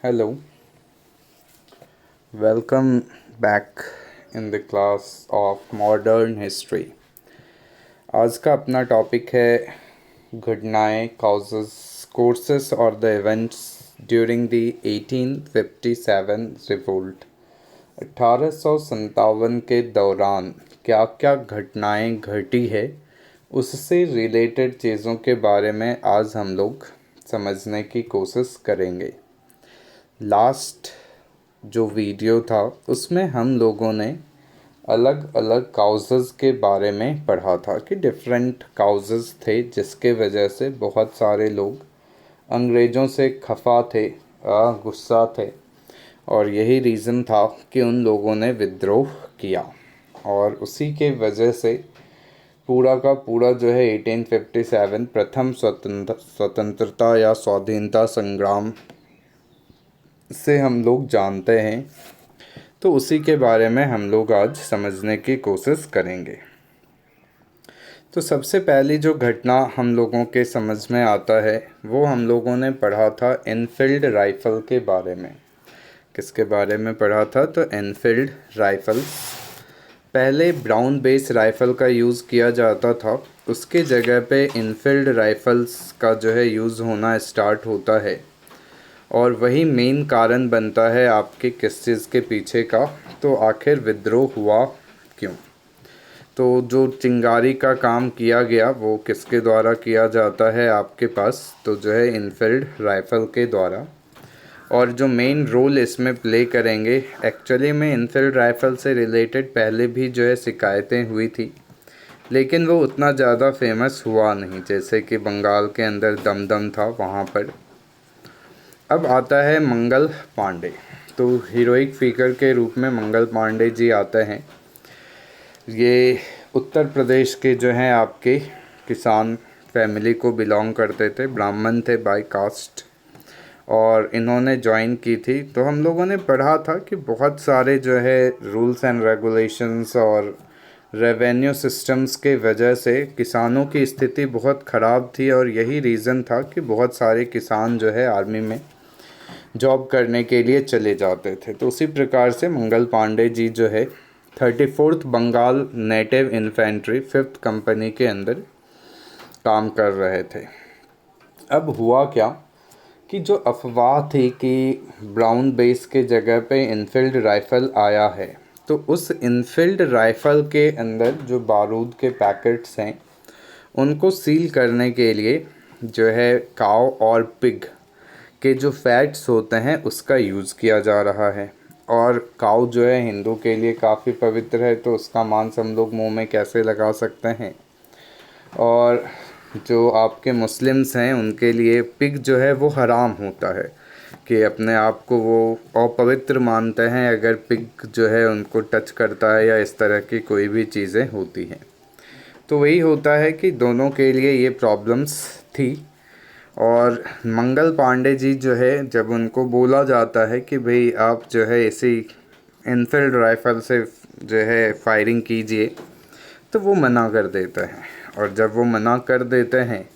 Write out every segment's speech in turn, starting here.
Hello, welcome back in the class of modern history. आज का अपना टॉपिक है घटनाएं causes courses और the events during the 1857 revolt. 1857 के दौरान क्या क्या घटनाएं घटी है उससे रिलेटेड चीज़ों के बारे में आज हम लोग समझने की कोशिश करेंगे। लास्ट जो वीडियो था उसमें हम लोगों ने अलग अलग काउजेज़ के बारे में पढ़ा था कि डिफरेंट काउजेज़ थे जिसके वजह से बहुत सारे लोग अंग्रेज़ों से खफा थे, गुस्सा थे और यही रीज़न था कि उन लोगों ने विद्रोह किया और उसी के वजह से पूरा का पूरा जो है 1857 प्रथम स्वतंत्रता या स्वाधीनता संग्राम से हम लोग जानते हैं। तो उसी के बारे में हम लोग आज समझने की कोशिश करेंगे। तो सबसे पहली जो घटना हम लोगों के समझ में आता है वो हम लोगों ने पढ़ा था एनफील्ड राइफ़ल के बारे में। किसके बारे में पढ़ा था? तो एनफील्ड राइफ़ल्स। पहले ब्राउन बेस राइफ़ल का यूज़ किया जाता था, उसके जगह पे एनफील्ड राइफ़ल्स का जो है यूज़ होना स्टार्ट होता है और वही मेन कारण बनता है आपके किस चीज़ के पीछे का। तो आखिर विद्रोह हुआ क्यों? तो जो चिंगारी का काम किया गया वो किसके द्वारा किया जाता है आपके पास? तो जो है एनफील्ड राइफ़ल के द्वारा। और जो मेन रोल इसमें प्ले करेंगे, एक्चुअली में एनफील्ड राइफ़ल से रिलेटेड पहले भी जो है शिकायतें हुई थी लेकिन वो उतना ज़्यादा फेमस हुआ नहीं, जैसे कि बंगाल के अंदर दमदम था वहाँ पर। अब आता है मंगल पांडे। तो हीरोइक फिगर के रूप में मंगल पांडे जी आते हैं। ये उत्तर प्रदेश के जो हैं आपके किसान फैमिली को बिलोंग करते थे, ब्राह्मण थे बाय कास्ट और इन्होंने ज्वाइन की थी। तो हम लोगों ने पढ़ा था कि बहुत सारे जो है रूल्स एंड रेगुलेशंस और रेवेन्यू सिस्टम्स के वजह से किसानों की स्थिति बहुत ख़राब थी और यही रीज़न था कि बहुत सारे किसान जो है आर्मी में जॉब करने के लिए चले जाते थे। तो उसी प्रकार से मंगल पांडे जी जो है 34th Bengal native infantry 5th company के अंदर काम कर रहे थे। अब हुआ क्या कि जो अफवाह थी कि ब्राउन बेस के जगह पे इनफील्ड राइफ़ल आया है, तो उस इनफील्ड राइफ़ल के अंदर जो बारूद के पैकेट्स हैं उनको सील करने के लिए जो है काव और पिग के जो फैट्स होते हैं उसका यूज़ किया जा रहा है। और काऊ जो है हिंदू के लिए काफ़ी पवित्र है, तो उसका मांस हम लोग मुंह में कैसे लगा सकते हैं। और जो आपके मुस्लिम्स हैं उनके लिए पिग जो है वो हराम होता है कि अपने आप को वो अपवित्र मानते हैं अगर पिग जो है उनको टच करता है या इस तरह की कोई भी चीज़ें होती हैं। तो वही होता है कि दोनों के लिए ये प्रॉब्लम्स थी। और मंगल पांडे जी जो है जब उनको बोला जाता है कि भाई आप जो है इसी इनफील्ड राइफ़ल से जो है फायरिंग कीजिए, तो वो मना कर देते हैं। और जब वो मना कर देते हैं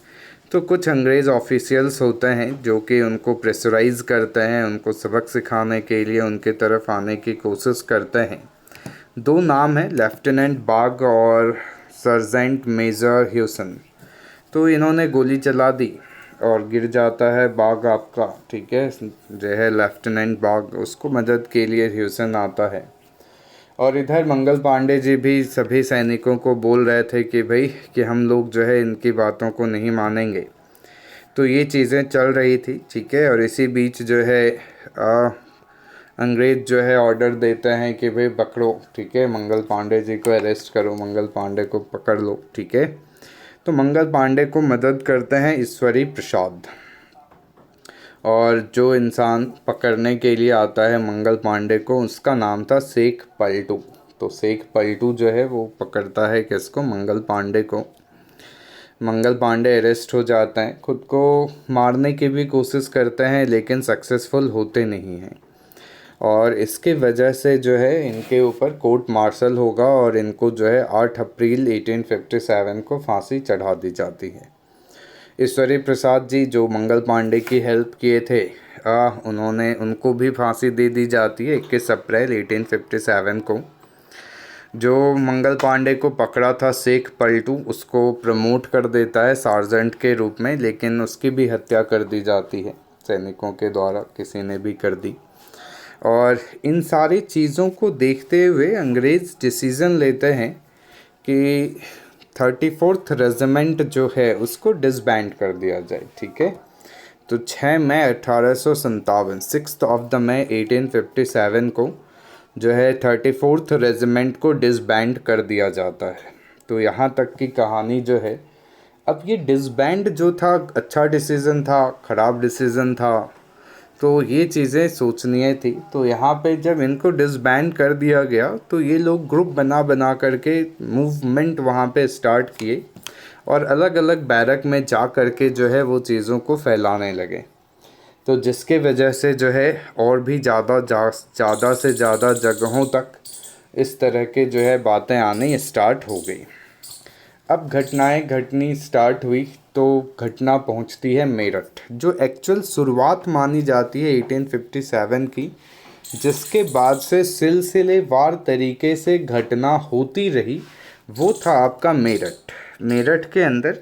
तो कुछ अंग्रेज़ ऑफिशियल्स होते हैं जो कि उनको प्रेशराइज़ करते हैं, उनको सबक सिखाने के लिए उनके तरफ आने की कोशिश करते हैं। दो नाम है, लेफ्टिनेंट बाग और सर्जेंट मेजर ह्यूसन। तो इन्होंने गोली चला दी और गिर जाता है बाग आपका, ठीक है, जो है लेफ्टिनेंट बाग, उसको मदद के लिए ह्यूसन आता है। और इधर मंगल पांडे जी भी सभी सैनिकों को बोल रहे थे कि भाई कि हम लोग जो है इनकी बातों को नहीं मानेंगे। तो ये चीज़ें चल रही थी, ठीक है। और इसी बीच जो है अंग्रेज़ जो है ऑर्डर देते हैं कि भाई पकड़ो, ठीक है, मंगल पांडे जी को अरेस्ट करो, मंगल पांडे को पकड़ लो, ठीक है। तो मंगल पांडे को मदद करते हैं ईश्वरी प्रसाद। और जो इंसान पकड़ने के लिए आता है मंगल पांडे को, उसका नाम था शेख पलटू। तो शेख पलटू जो है वो पकड़ता है किसको? मंगल पांडे को। मंगल पांडे अरेस्ट हो जाते हैं, खुद को मारने की भी कोशिश करते हैं लेकिन सक्सेसफुल होते नहीं हैं। और इसके वजह से जो है इनके ऊपर कोर्ट मार्शल होगा और इनको जो है 8 अप्रैल 1857 को फांसी चढ़ा दी जाती है। ईश्वरी प्रसाद जी जो मंगल पांडे की हेल्प किए थे उनको भी फांसी दे दी जाती है 21 अप्रैल 1857 को। जो मंगल पांडे को पकड़ा था शेख पलटू, उसको प्रमोट कर देता है सार्जेंट के रूप में, लेकिन उसकी भी हत्या कर दी जाती है सैनिकों के द्वारा, किसी ने भी कर दी। और इन सारी चीज़ों को देखते हुए अंग्रेज़ डिसीज़न लेते हैं कि 34th रेजिमेंट जो है उसको डिसबैंड कर दिया जाए। ठीक है, तो 6 मई 1857, 6 मई 1857 को जो है 34th रेजिमेंट को डिसबैंड कर दिया जाता है। तो यहाँ तक की कहानी जो है। अब ये डिसबैंड जो था, अच्छा डिसीज़न था, ख़राब डिसीज़न था, तो ये चीज़ें सोचनीय थी। तो यहाँ पे जब इनको डिसबैंड कर दिया गया तो ये लोग ग्रुप बना बना करके मूवमेंट वहाँ पे स्टार्ट किए और अलग अलग बैरक में जा करके जो है वो चीज़ों को फैलाने लगे। तो जिसके वजह से जो है और भी ज़्यादा से ज़्यादा जगहों तक इस तरह के जो है बातें आनी स्टार्ट हो गई। अब घटनाएं घटनी स्टार्ट हुई तो घटना पहुंचती है मेरठ, जो एक्चुअल शुरुआत मानी जाती है 1857 की, जिसके बाद से सिलसिलेवार तरीके से घटना होती रही। वो था आपका मेरठ। मेरठ के अंदर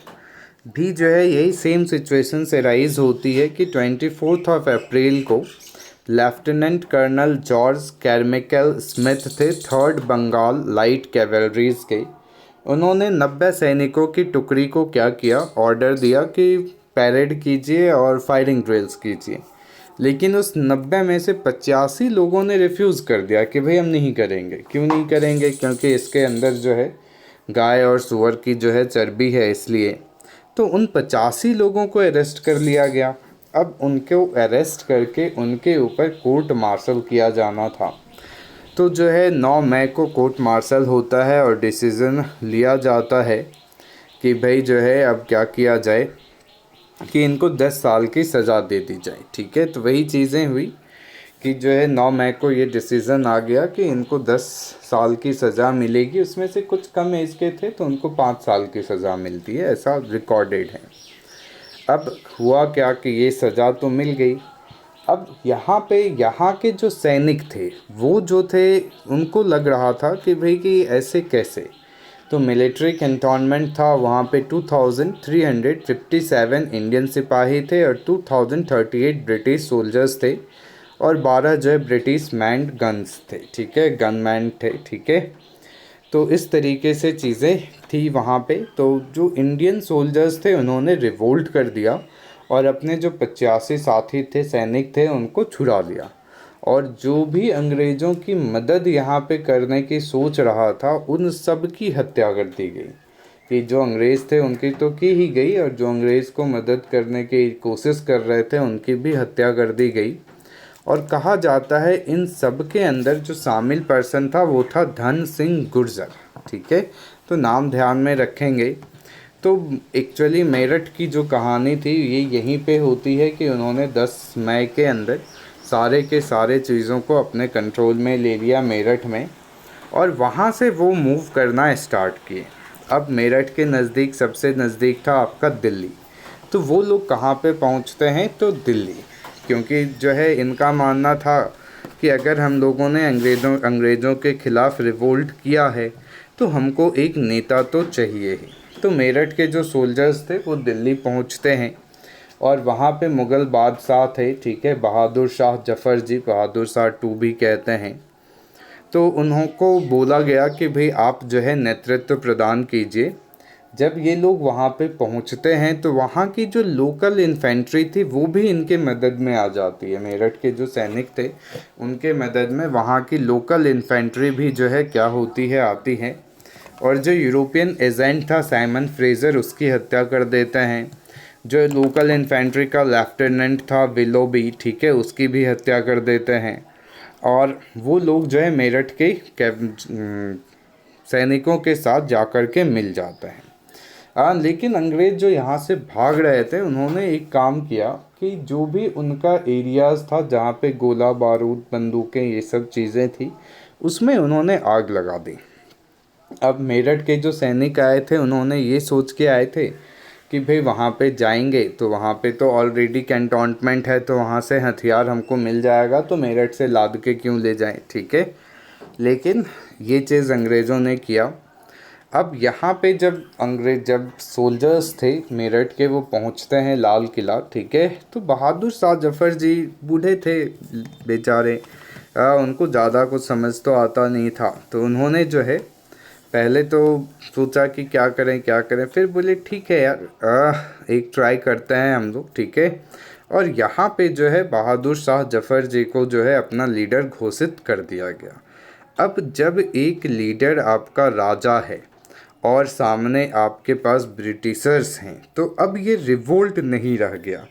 भी जो है यही सेम सिचुएशन से राइज होती है कि 24 अप्रैल को लेफ्टिनेंट कर्नल जॉर्ज कैरमिकल स्मिथ थे 3rd बंगाल लाइट कैवेलरीज के। उन्होंने 90 सैनिकों की टुकड़ी को क्या किया, ऑर्डर दिया कि पैरेड कीजिए और फायरिंग ड्रिल्स कीजिए। लेकिन उस 90 में से 85 लोगों ने रिफ्यूज़ कर दिया कि भाई हम नहीं करेंगे। क्यों नहीं करेंगे? क्योंकि इसके अंदर जो है गाय और सूअर की जो है चर्बी है, इसलिए। तो उन 85 लोगों को अरेस्ट कर लिया गया। अब उनको अरेस्ट करके उनके ऊपर कोर्ट मार्शल किया जाना था। तो जो है 9 मई को कोर्ट मार्शल होता है और डिसीज़न लिया जाता है कि भाई जो है अब क्या किया जाए कि इनको 10 साल की सज़ा दे दी जाए। ठीक है, तो वही चीज़ें हुई कि जो है 9 मई को ये डिसीज़न आ गया कि इनको 10 साल की सज़ा मिलेगी। उसमें से कुछ कम एज के थे तो उनको 5 साल की सज़ा मिलती है, ऐसा रिकॉर्डेड है। अब हुआ क्या कि ये सज़ा तो मिल गई। अब यहाँ के जो सैनिक थे वो जो थे उनको लग रहा था कि भाई कि ऐसे कैसे। तो मिलिट्री कैंटोनमेंट था वहाँ पे 2357 इंडियन सिपाही थे और 2038 ब्रिटिश सोल्जर्स थे और 12 जो है ब्रिटिश मैन्ड गन्स थे। ठीक है, गनमैन थे। ठीक है, तो इस तरीके से चीज़ें थी वहाँ पे। तो जो इंडियन सोल्जर्स थे उन्होंने रिवोल्ट कर दिया और अपने जो 85 साथी थे, सैनिक थे, उनको छुड़ा लिया। और जो भी अंग्रेज़ों की मदद यहाँ पे करने की सोच रहा था उन सब की हत्या कर दी गई। कि जो अंग्रेज़ थे उनकी तो की ही गई और जो अंग्रेज़ को मदद करने की कोशिश कर रहे थे उनकी भी हत्या कर दी गई। और कहा जाता है इन सब के अंदर जो शामिल पर्सन था वो था धन सिंह गुर्जर। ठीक है, तो नाम ध्यान में रखेंगे। तो एक्चुअली मेरठ की जो कहानी थी ये यहीं पे होती है कि उन्होंने 10 मई के अंदर सारे के सारे चीज़ों को अपने कंट्रोल में ले लिया मेरठ में, और वहाँ से वो मूव करना स्टार्ट किए। अब मेरठ के नज़दीक सबसे नज़दीक था आपका दिल्ली। तो वो लोग कहाँ पे पहुँचते हैं? तो दिल्ली, क्योंकि जो है इनका मानना था कि अगर हम लोगों ने अंग्रेज़ों के ख़िलाफ़ रिवोल्ट किया है तो हमको एक नेता तो चाहिए ही। तो मेरठ के जो सोल्जर्स थे वो दिल्ली पहुंचते हैं और वहाँ पे मुग़ल बादशाह थे। ठीक है, बहादुर शाह जफ़र जी, बहादुर शाह 2 भी कहते हैं। तो उनको बोला गया कि भाई आप जो है नेतृत्व प्रदान कीजिए। जब ये लोग वहाँ पे पहुँचते हैं तो वहाँ की जो लोकल इन्फेंट्री थी वो भी इनके मदद में आ जाती है। मेरठ के जो सैनिक थे उनके मदद में वहाँ की लोकल इन्फेंट्री भी जो है क्या होती है, आती है। और जो यूरोपियन एजेंट था साइमन फ्रेज़र, उसकी हत्या कर देते हैं। जो लोकल इन्फेंट्री का लेफ्टिनेंट था विलोबी, ठीक है, उसकी भी हत्या कर देते हैं। और वो लोग जो है मेरठ के सैनिकों के साथ जाकर के मिल जाते हैं। लेकिन अंग्रेज़ जो यहाँ से भाग रहे थे उन्होंने एक काम किया कि जो भी उनका एरियाज़ था जहाँ पे गोला बारूद, बंदूकें, ये सब चीज़ें थी, उसमें उन्होंने आग लगा दी। अब मेरठ के जो सैनिक आए थे उन्होंने ये सोच के आए थे कि भाई वहाँ पे जाएंगे तो वहाँ पे तो ऑलरेडी कैंटोनमेंट है, तो वहाँ से हथियार हमको मिल जाएगा, तो मेरठ से लाद के क्यों ले जाएं, ठीक है। लेकिन ये चीज़ अंग्रेज़ों ने किया। अब यहाँ पे जब सोल्जर्स थे मेरठ के, वो पहुँचते हैं लाल किला, ठीक है, तो बहादुर शाह जफ़र जी बूढ़े थे बेचारे, उनको ज़्यादा कुछ समझ तो आता नहीं था। तो उन्होंने जो है पहले तो सोचा कि क्या करें, फिर बोले ठीक है यार, एक ट्राई करते हैं हम लोग, ठीक है। और यहाँ पे जो है बहादुर शाह जफ़र जी को जो है अपना लीडर घोषित कर दिया गया। अब जब एक लीडर आपका राजा है और सामने आपके पास ब्रिटिशर्स हैं, तो अब ये रिवोल्ट नहीं रह गया।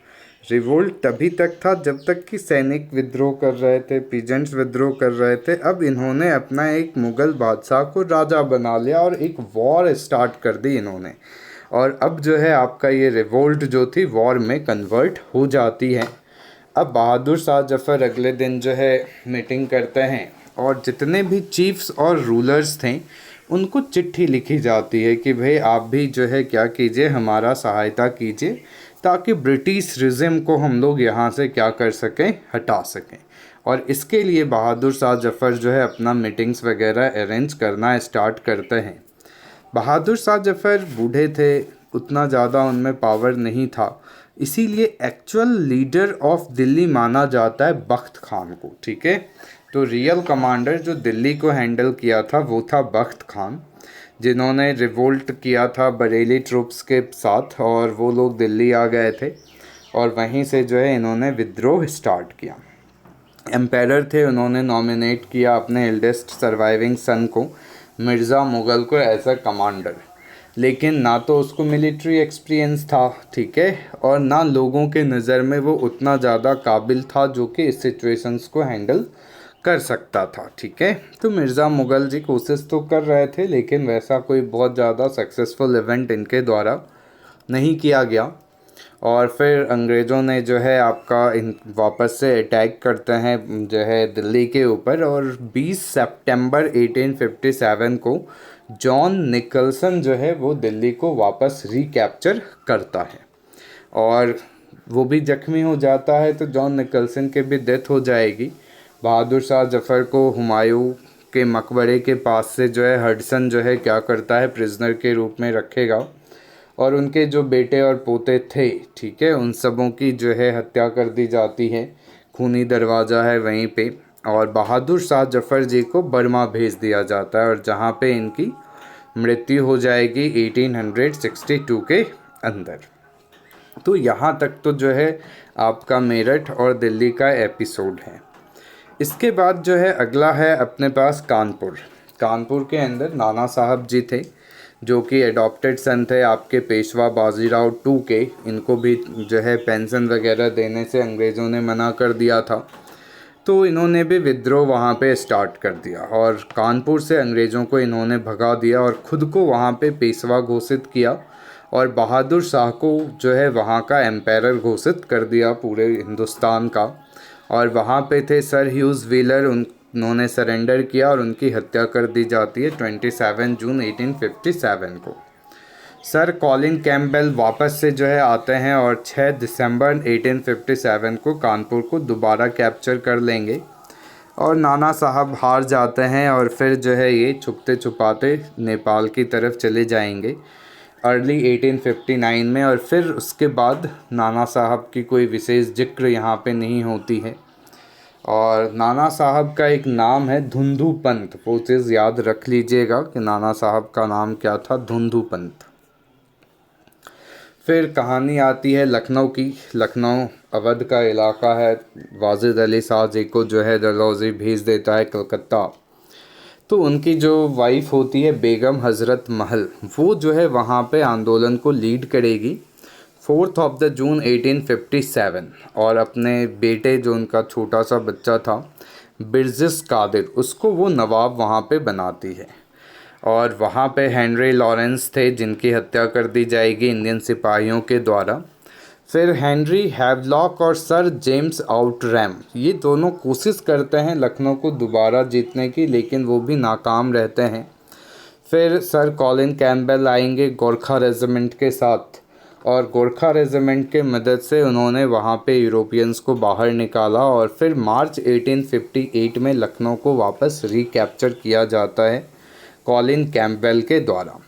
रिवोल्ट तभी तक था जब तक कि सैनिक विद्रोह कर रहे थे, पीजेंट्स विद्रोह कर रहे थे। अब इन्होंने अपना एक मुग़ल बादशाह को राजा बना लिया और एक वॉर स्टार्ट कर दी इन्होंने। और अब जो है आपका ये रिवोल्ट जो थी वॉर में कन्वर्ट हो जाती है। अब बहादुर शाह जफ़र अगले दिन जो है मीटिंग करते हैं और जितने भी चीफ्स और रूलर्स थे उनको चिट्ठी लिखी जाती है कि भाई आप भी जो है क्या कीजिए, हमारा सहायता कीजिए, ताकि ब्रिटिश रिज़म को हम लोग यहाँ से क्या कर सकें, हटा सकें। और इसके लिए बहादुर शाह जफ़र जो है अपना मीटिंग्स वगैरह अरेंज करना स्टार्ट करते हैं। बहादुर शाह जफ़र बूढ़े थे, उतना ज़्यादा उनमें पावर नहीं था, इसीलिए एक्चुअल लीडर ऑफ दिल्ली माना जाता है बख्त खान को, ठीक है। तो रियल कमांडर जो दिल्ली को हैंडल किया था वो था बख्त खान, जिन्होंने रिवोल्ट किया था बरेली ट्रूप्स के साथ, और वो लोग दिल्ली आ गए थे और वहीं से जो है इन्होंने विद्रोह स्टार्ट किया। एम्पायर थे, उन्होंने नॉमिनेट किया अपने एल्डेस्ट सर्वाइविंग सन को, मिर्ज़ा मुग़ल को, एज अ कमांडर। लेकिन ना तो उसको मिलिट्री एक्सपीरियंस था, ठीक है, और ना लोगों के नज़र में वो उतना ज़्यादा काबिल था जो कि इस सिचुएशंस को हैंडल कर सकता था, ठीक है। तो मिर्ज़ा मुग़ल जी कोशिश तो कर रहे थे, लेकिन वैसा कोई बहुत ज़्यादा सक्सेसफुल इवेंट इनके द्वारा नहीं किया गया। और फिर अंग्रेज़ों ने जो है आपका वापस से अटैक करते हैं जो है दिल्ली के ऊपर, और 20 सितंबर 1857 को जॉन निकल्सन जो है वो दिल्ली को वापस रिकैप्चर करता है, और वो भी जख्मी हो जाता है। तो जॉन निकल्सन के भी डेथ हो जाएगी। बहादुर शाह जफ़र को हुमायूं के मकबरे के पास से जो है हडसन जो है क्या करता है, प्रिजनर के रूप में रखेगा, और उनके जो बेटे और पोते थे, ठीक है, उन सबों की जो है हत्या कर दी जाती है। खूनी दरवाज़ा है वहीं पे, और बहादुर शाह जफ़र जी को बर्मा भेज दिया जाता है, और जहाँ पे इनकी मृत्यु हो जाएगी 1862 के अंदर। तो यहाँ तक तो जो है आपका मेरठ और दिल्ली का एपिसोड है। इसके बाद जो है अगला है अपने पास कानपुर। कानपुर के अंदर नाना साहब जी थे, जो कि एडॉप्टेड सन थे आपके पेशवा बाजीराव टू के। इनको भी जो है पेंशन वगैरह देने से अंग्रेज़ों ने मना कर दिया था, तो इन्होंने भी विद्रोह वहाँ पे स्टार्ट कर दिया, और कानपुर से अंग्रेज़ों को इन्होंने भगा दिया और ख़ुद को वहाँ पे पेशवा घोषित किया, और बहादुर शाह को जो है वहाँ का एम्पायर घोषित कर दिया पूरे हिंदुस्तान का। और वहाँ पे थे सर ह्यूज़ व्हीलर, उन्होंने सरेंडर किया और उनकी हत्या कर दी जाती है 27 जून 1857 को। सर कॉलिन कैम्पबेल वापस से जो है आते हैं और 6 दिसंबर 1857 को कानपुर को दोबारा कैप्चर कर लेंगे, और नाना साहब हार जाते हैं, और फिर जो है ये छुपते छुपाते नेपाल की तरफ चले जाएंगे अर्ली 1859 में। और फिर उसके बाद नाना साहब की कोई विशेष जिक्र यहाँ पे नहीं होती है। और नाना साहब का एक नाम है धुंधु पंत, वो चीज़ याद रख लीजिएगा कि नाना साहब का नाम क्या था, धुंधु पंत। फिर कहानी आती है लखनऊ की। लखनऊ अवध का इलाका है। वाजिद अली शाह जी को जो है डलहौजी भेज देता है कलकत्ता। तो उनकी जो वाइफ होती है बेगम हज़रत महल, वो जो है वहाँ पे आंदोलन को लीड करेगी 4 जून 1857, और अपने बेटे जो उनका छोटा सा बच्चा था बिरजिस कादिर, उसको वो नवाब वहाँ पे बनाती है। और वहाँ पे हेनरी लॉरेंस थे जिनकी हत्या कर दी जाएगी इंडियन सिपाहियों के द्वारा। फिर हेनरी हैवलॉक और सर जेम्स आउटरैम, ये दोनों कोशिश करते हैं लखनऊ को दोबारा जीतने की, लेकिन वो भी नाकाम रहते हैं। फिर सर कॉलिन कैम्पबेल आएंगे गोरखा रेजिमेंट के साथ, और गोरखा रेजिमेंट के मदद से उन्होंने वहाँ पे यूरोपियंस को बाहर निकाला और फिर मार्च 1858 में लखनऊ को वापस रिकैप्चर किया जाता है कॉलिन कैंपबेल के द्वारा।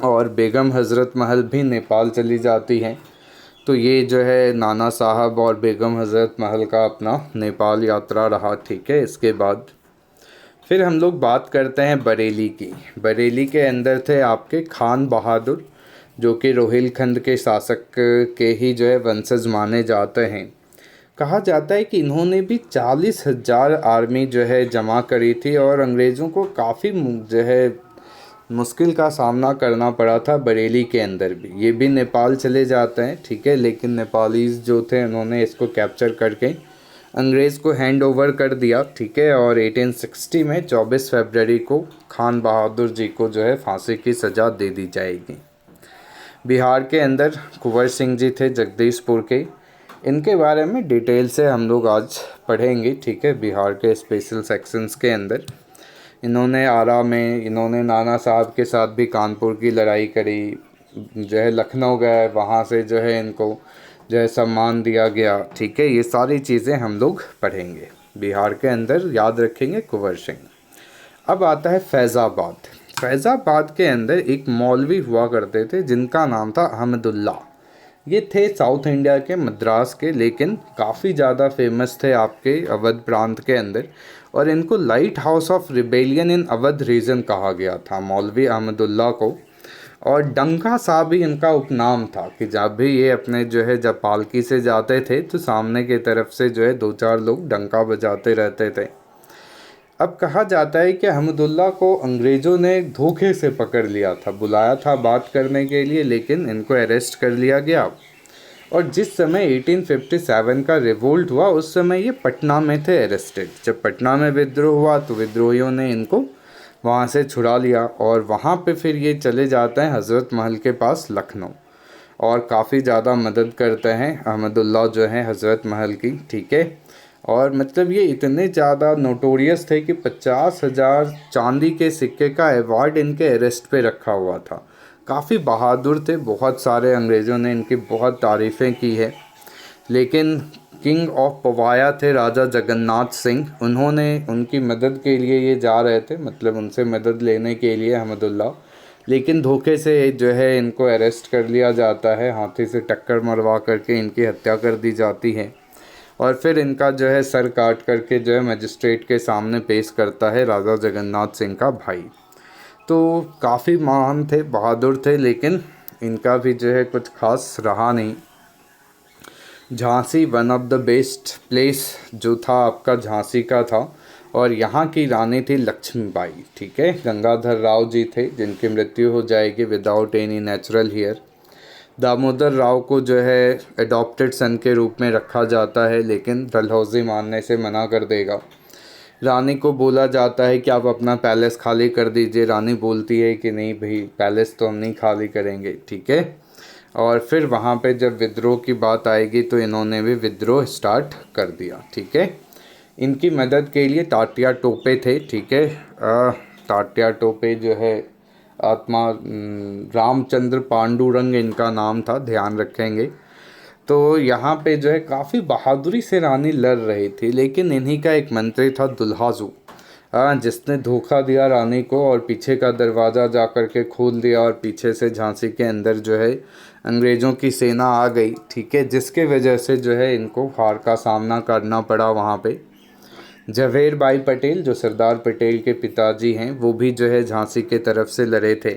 और बेगम हज़रत महल भी नेपाल चली जाती हैं। तो ये जो है नाना साहब और बेगम हज़रत महल का अपना नेपाल यात्रा रहा। ठीक है, इसके बाद फिर हम लोग बात करते हैं बरेली की। बरेली के अंदर थे आपके खान बहादुर, जो कि रोहिलखंड के शासक के ही जो है वंशज माने जाते हैं। कहा जाता है कि इन्होंने भी 40,000 आर्मी जो है जमा करी थी और अंग्रेज़ों को काफ़ी जो है मुश्किल का सामना करना पड़ा था बरेली के अंदर भी। ये भी नेपाल चले जाते हैं। ठीक है, लेकिन नेपालीज़ जो थे उन्होंने इसको कैप्चर करके अंग्रेज़ को हैंड ओवर कर दिया। ठीक है, और 1860 में 24 फरवरी को खान बहादुर जी को जो है फांसी की सज़ा दे दी जाएगी। बिहार के अंदर कुंवर सिंह जी थे जगदीशपुर के। इनके बारे में डिटेल से हम लोग आज पढ़ेंगे। ठीक है, बिहार के स्पेशल सेक्शंस के अंदर इन्होंने आरा में इन्होंने नाना साहब के साथ भी कानपुर की लड़ाई करी, जो है लखनऊ गए, वहाँ से जो है इनको जो है सम्मान दिया गया। ठीक है, ये सारी चीज़ें हम लोग पढ़ेंगे। बिहार के अंदर याद रखेंगे कुंवर सिंह। अब आता है फैज़ाबाद। फैज़ाबाद के अंदर एक मौलवी हुआ करते थे जिनका नाम था अहमदुल्ला। ये थे साउथ इंडिया के मद्रास के, लेकिन काफ़ी ज़्यादा फेमस थे आपके अवध प्रांत के अंदर। और इनको lighthouse of rebellion in Awadh region कहा गया था, मौलवी अहमदुल्ला को। और डंका साहब भी इनका उपनाम था कि जब भी ये अपने जो है जब पालकी से जाते थे तो सामने की तरफ से जो है 2-4 लोग डंका बजाते रहते थे। अब कहा जाता है कि अहमदुल्ला को अंग्रेज़ों ने धोखे से पकड़ लिया था, बुलाया था बात करने के लिए, लेकिन इनको अरेस्ट कर लिया गया। और जिस समय 1857 का रिवोल्ट हुआ उस समय ये पटना में थे अरेस्टेड। जब पटना में विद्रोह हुआ तो विद्रोहियों ने इनको वहाँ से छुड़ा लिया और वहाँ पे फिर ये चले जाते हैं हज़रत महल के पास लखनऊ और काफ़ी ज़्यादा मदद करते हैं अहमदुल्ला जो है हज़रत महल की। ठीक है, और मतलब ये इतने ज़्यादा नोटोरियस थे कि 50,000 चांदी के सिक्के का अवार्ड इनके अरेस्ट पे रखा हुआ था। काफ़ी बहादुर थे, बहुत सारे अंग्रेज़ों ने इनकी बहुत तारीफ़ें की है। लेकिन किंग ऑफ पवाया थे राजा जगन्नाथ सिंह, उन्होंने उनकी मदद के लिए ये जा रहे थे, मतलब उनसे मदद लेने के लिए अहमदुल्ला, लेकिन धोखे से जो है इनको अरेस्ट कर लिया जाता है, हाथी से टक्कर मरवा करके इनकी हत्या कर दी जाती है। और फिर इनका जो है सर काट करके जो है मजिस्ट्रेट के सामने पेश करता है राजा जगन्नाथ सिंह का भाई। तो काफ़ी महान थे, बहादुर थे, लेकिन इनका भी जो है कुछ खास रहा नहीं। Jhansi one of the best place जो था आपका झांसी का था और यहाँ की रानी थी लक्ष्मीबाई। ठीक है, गंगाधर राव जी थे जिनकी मृत्यु हो जाएगी without any natural heir. Damodar Rao को जो है एडॉप्टेड सन के रूप में रखा जाता है, लेकिन डलहौजी मानने से मना कर देगा। रानी को बोला जाता है कि आप अपना पैलेस खाली कर दीजिए। रानी बोलती है कि नहीं भाई, पैलेस तो हम नहीं खाली करेंगे। ठीक है, और फिर वहाँ पे जब विद्रोह की बात आएगी तो इन्होंने भी विद्रोह स्टार्ट कर दिया। ठीक है, इनकी मदद के लिए तात्या टोपे थे। ठीक है, तात्या टोपे जो है आत्मा रामचंद्र पांडुरंग इनका नाम था, ध्यान रखेंगे। तो यहाँ पे जो है काफ़ी बहादुरी से रानी लड़ रही थी, लेकिन इन्हीं का एक मंत्री था दुल्हाजू, जिसने धोखा दिया रानी को और पीछे का दरवाज़ा जा कर के खोल दिया और पीछे से झांसी के अंदर जो है अंग्रेज़ों की सेना आ गई। ठीक है, जिसके वजह से जो है इनको हार का सामना करना पड़ा वहाँ पे। झवेर भाई पटेल जो सरदार पटेल के पिताजी हैं, वो भी जो है झांसी के तरफ से लड़े थे।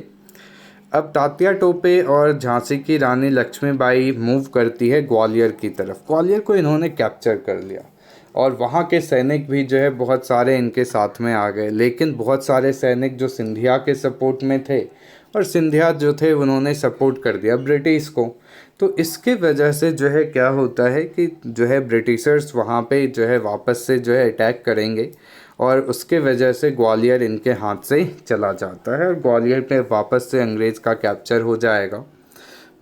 अब तात्या टोपे और झांसी की रानी लक्ष्मीबाई मूव करती है ग्वालियर की तरफ। ग्वालियर को इन्होंने कैप्चर कर लिया और वहाँ के सैनिक भी जो है बहुत सारे इनके साथ में आ गए, लेकिन बहुत सारे सैनिक जो सिंधिया के सपोर्ट में थे और सिंधिया जो थे उन्होंने सपोर्ट कर दिया ब्रिटिश को। तो इसके वजह से जो है क्या होता है कि जो है ब्रिटिशर्स वहाँ पे जो है वापस से जो है अटैक करेंगे और उसके वजह से ग्वालियर इनके हाथ से चला जाता है और ग्वालियर पे वापस से अंग्रेज़ का कैप्चर हो जाएगा।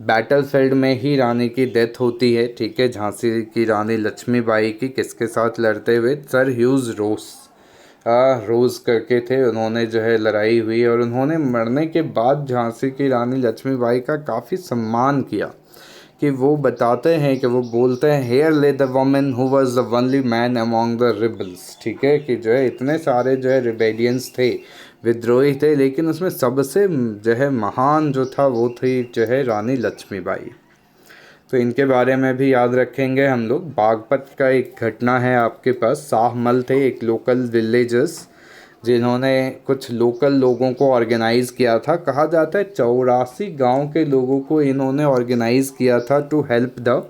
बैटलफील्ड में ही रानी की डेथ होती है। ठीक है, झांसी की रानी लक्ष्मीबाई की किसके साथ लड़ते हुए, सर ह्यूज रोज़ करके थे, उन्होंने जो है लड़ाई हुई और उन्होंने मरने के बाद झांसी की रानी लक्ष्मीबाई का काफ़ी सम्मान किया। कि वो बताते हैं कि वो बोलते हैं हेयर ले the woman who was the only man among the rebels, ठीक है, कि जो है इतने सारे जो है रिबेलियंस थे, विद्रोही थे, लेकिन उसमें सबसे जो है महान जो था वो थी जो है रानी लक्ष्मीबाई। तो इनके बारे में भी याद रखेंगे हम लोग। बागपत का एक घटना है आपके पास, शाहमल थे एक लोकल विलेजर्स जिन्होंने कुछ लोकल लोगों को ऑर्गेनाइज़ किया था। कहा जाता है 84 गांव के लोगों को इन्होंने ऑर्गेनाइज़ किया था टू हेल्प द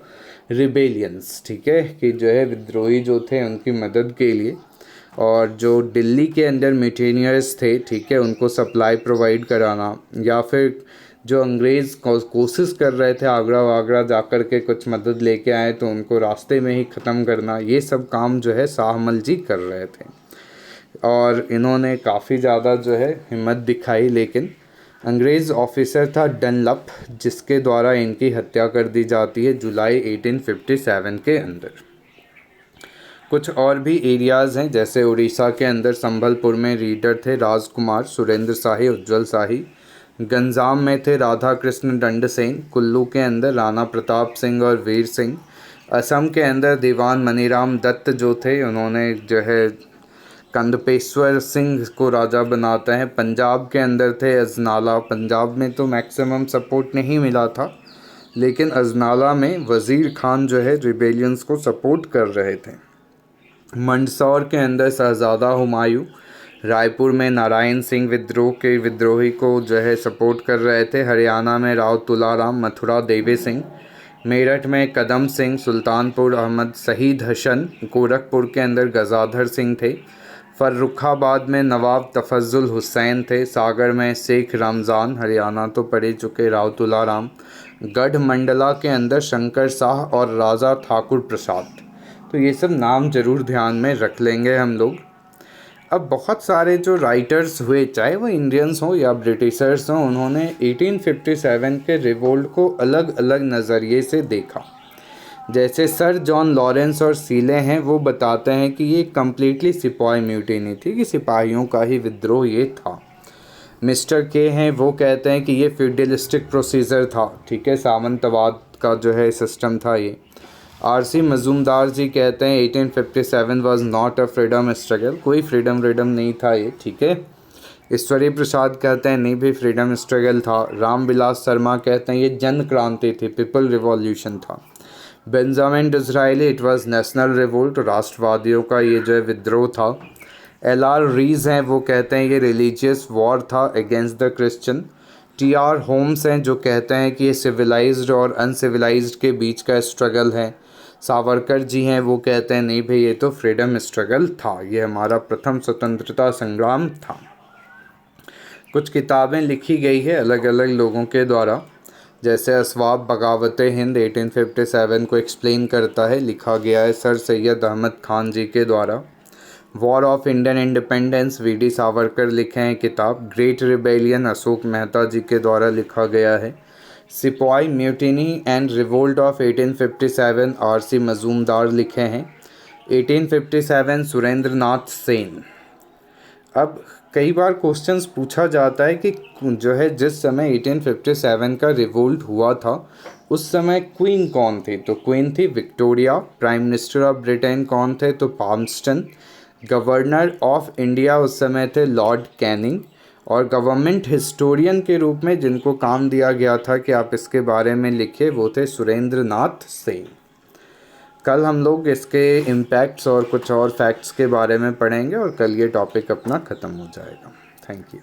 रिबेलियंस, ठीक है, कि जो है विद्रोही जो थे उनकी मदद के लिए। और जो दिल्ली के अंदर मिटेनियर्स थे, ठीक है, उनको सप्लाई प्रोवाइड कराना, या फिर जो अंग्रेज़ कोशिश कर रहे थे आगरा वागरा जाकर के कुछ मदद लेके आए तो उनको रास्ते में ही ख़त्म करना, ये सब काम जो है शाहमल जी कर रहे थे। और इन्होंने काफ़ी ज़्यादा जो है हिम्मत दिखाई, लेकिन अंग्रेज़ ऑफिसर था डनलप जिसके द्वारा इनकी हत्या कर दी जाती है जुलाई 1857 के अंदर। कुछ और भी एरियाज़ हैं, जैसे उड़ीसा के अंदर संबलपुर में रीडर थे राजकुमार, सुरेंद्र शाही, उज्जवल शाही। गंजाम में थे राधा कृष्ण दंडसेन। कुल्लू के अंदर राणा प्रताप सिंह और वीर सिंह। असम के अंदर दीवान मनीराम दत्त जो थे उन्होंने जो है कंदपेश्वर सिंह को राजा बनाते हैं। पंजाब के अंदर थे अजनाला। पंजाब में तो मैक्सिमम सपोर्ट नहीं मिला था, लेकिन अजनाला में वज़ीर खान जो है रिबेलियंस को सपोर्ट कर रहे थे। मंदसौर के अंदर शहज़ादा हुमायूं। रायपुर में नारायण सिंह विद्रोह के विद्रोही को जो है सपोर्ट कर रहे थे। हरियाणा में राव तुलाराम, मथुरा देवी सिंह। मेरठ में कदम सिंह, सुल्तानपुर अहमद शहीद हसन। गोरखपुर के अंदर गजाधर सिंह थे। फर्रुखाबाद में नवाब तफजुल हुसैन थे। सागर में शेख रमज़ान, हरियाणा तो पढ़ चुके, राव तुलाराम। गढ़ मंडला के अंदर शंकर शाह और राजा ठाकुर प्रसाद। तो ये सब नाम ज़रूर ध्यान में रख लेंगे हम लोग। अब बहुत सारे जो राइटर्स हुए, चाहे वो इंडियंस हों या ब्रिटिशर्स हों, उन्होंने 1857 के रिवोल्ट को अलग अलग नज़रिए से देखा। जैसे सर जॉन लॉरेंस और सीले हैं, वो बताते हैं कि ये कम्प्लीटली सिपाही म्यूटिनी थी, कि सिपाहियों का ही विद्रोह ये था। मिस्टर के हैं, वो कहते हैं कि ये फ्यूडलिस्टिक प्रोसीजर था, ठीक है, सामंतवाद का जो है सिस्टम था ये। आरसी मजूमदार जी कहते हैं 1857 was not a freedom struggle, कोई फ्रीडम नहीं था ये, ठीक है। ईश्वरी प्रसाद कहते हैं नहीं भी फ्रीडम स्ट्रगल था। रामविलास शर्मा कहते हैं ये जन क्रांति थी, पीपल रिवॉल्यूशन था। Benjamin Disraeli, it was national revolt, राष्ट्रवादियों का ये जो है विद्रोह था। एल.आर. रीज हैं, वो कहते हैं ये रिलीजियस वॉर था against the Christian. TR. Holmes हैं जो कहते हैं कि ये सिविलाइज्ड और अनसिविलाइज्ड के बीच का स्ट्रगल है। सावरकर जी हैं, वो कहते हैं नहीं भाई ये तो फ्रीडम स्ट्रगल था, ये हमारा प्रथम स्वतंत्रता संग्राम था। कुछ किताबें लिखी गई है अलग अलग लोगों के द्वारा, जैसे अस्वाब बगावत हिंद 1857 को एक्सप्लेन करता है, लिखा गया है सर सैयद अहमद खान जी के द्वारा। War of Indian independence VD. Savarkar लिखे हैं किताब। ग्रेट रिबेलियन अशोक मेहता जी के द्वारा लिखा गया है। सिपाही mutiny and revolt of 1857 RC. Majumdar लिखे हैं। 1857 सुरेंद्र नाथ सेन। अब कई बार क्वेश्चंस पूछा जाता है कि जो है जिस समय 1857 का रिवोल्ट हुआ था उस समय क्वीन कौन थी, तो क्वीन थी Victoria. Prime minister of Britain कौन थे, तो पाल्मस्टन। गवर्नर ऑफ इंडिया उस समय थे लॉर्ड कैनिंग। और गवर्नमेंट हिस्टोरियन के रूप में जिनको काम दिया गया था कि आप इसके बारे में लिखिए, वो थे सुरेंद्र नाथ सेन। कल हम लोग इसके इम्पैक्ट्स और कुछ और फैक्ट्स के बारे में पढ़ेंगे और कल ये टॉपिक अपना ख़त्म हो जाएगा। Thank you.